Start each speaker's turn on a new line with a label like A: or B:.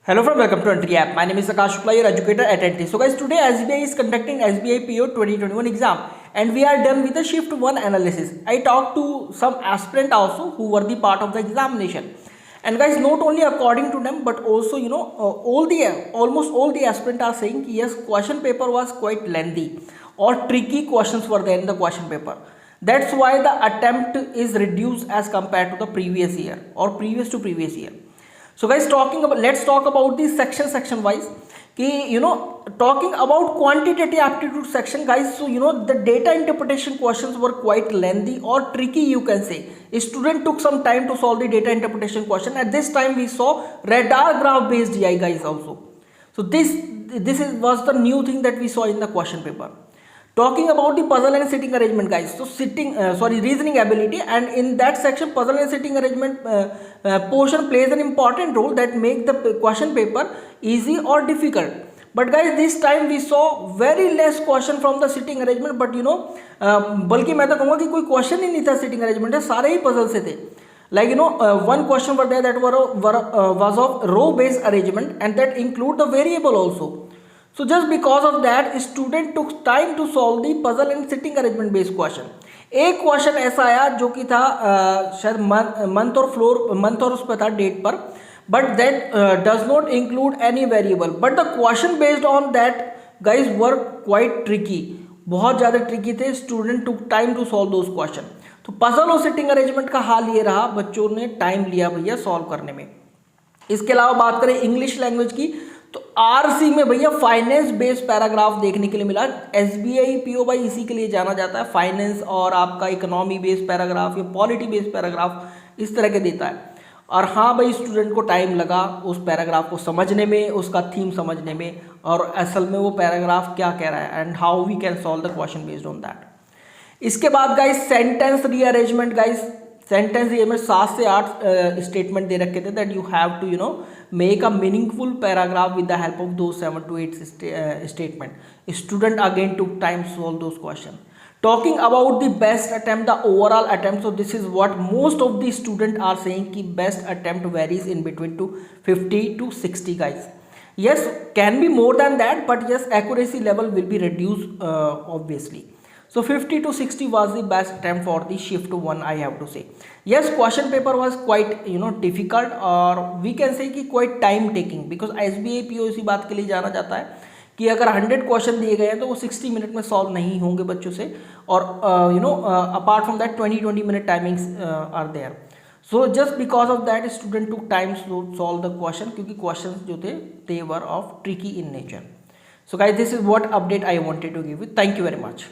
A: Hello from welcome to Entry App. My name is Akash Shukla, your educator at Entry. So guys, today SBI is conducting SBI PO 2021 exam and we are done with the shift 1 analysis. I talked to some aspirant also who were the part of the examination. And guys, not only according to them but also almost all the aspirant are saying yes, question paper was quite lengthy or tricky questions were there in the question paper. That's why the attempt is reduced as compared to the previous year or previous to previous year. So guys, let's talk about the section wise कि talking about quantitative aptitude section guys. So the data interpretation questions were quite lengthy or tricky, you can say. A student took some time to solve the data interpretation question. At this time we saw radar graph based GI guys also. So was the new thing that we saw in the question paper. Talking about the puzzle and sitting arrangement guys, so reasoning ability, and in that section puzzle and sitting arrangement portion plays an important role that make the question paper easy or difficult. But guys, this time we saw very less question from the sitting arrangement, but बल्कि मैं तो कहूँगा कि कोई question ही नहीं था sitting arrangement है, सारे ही puzzle से थे. Like one question were there that was of row based arrangement and that include the variable also. So just because of that student took time to solve the puzzle and sitting arrangement based question. एक question ऐसा आया जो कि था शायद month और उस पर था डेट पर, but that does not include any variable, but the question based on that guys were quite tricky, बहुत ज़्यादा ट्रिकी थे. Student took time to solve those question. तो पजल और सिटिंग अरेंजमेंट का हाल ये रहा, बच्चों ने टाइम लिया भैया सॉल्व करने में. इसके अलावा बात करें इंग्लिश लैंग्वेज की, तो आरसी में भैया फाइनेंस बेस्ड पैराग्राफ देखने के लिए मिला. एसबीआई पीओ भाई इसी के लिए जाना जाता है, फाइनेंस और आपका इकोनॉमी बेस्ड पैराग्राफ या पॉलिटी बेस्ड पैराग्राफ इस तरह के देता है. और हाँ भाई, स्टूडेंट को टाइम लगा उस पैराग्राफ को समझने में, उसका थीम समझने में, और असल में वो पैराग्राफ क्या कह रहा है and how we can solve the question based on that. इसके बाद guys sentence rearrangement. Guys sentence rearrangement 7 से 8 स्टेटमेंट दे रखे थे that you have to make a meaningful paragraph with the help of those 7 to 8 statement. Student again took time to solve those questions. Talking about the best attempt, the overall attempt, so this is what most of the students are saying कि best attempt varies in between to 50 to 60 guys. Yes, can be more than that, but yes, accuracy level will be reduced obviously. So 50 to 60 was the best attempt for the shift 1, I have to say. Yes, question paper was quite difficult, or we can say कि quite time taking, because SBI PO इसी बात के लिए जाना जाता है कि अगर 100 क्वेश्चन दिए गए हैं तो वो 60 मिनट में सॉल्व नहीं होंगे बच्चों से, और apart from that 20 minute timings are there. So just because of that student took time to solve the question, क्योंकि क्वेश्चन जो थे they were of tricky in nature. So guys, this is what update I wanted to give you. Thank you very much.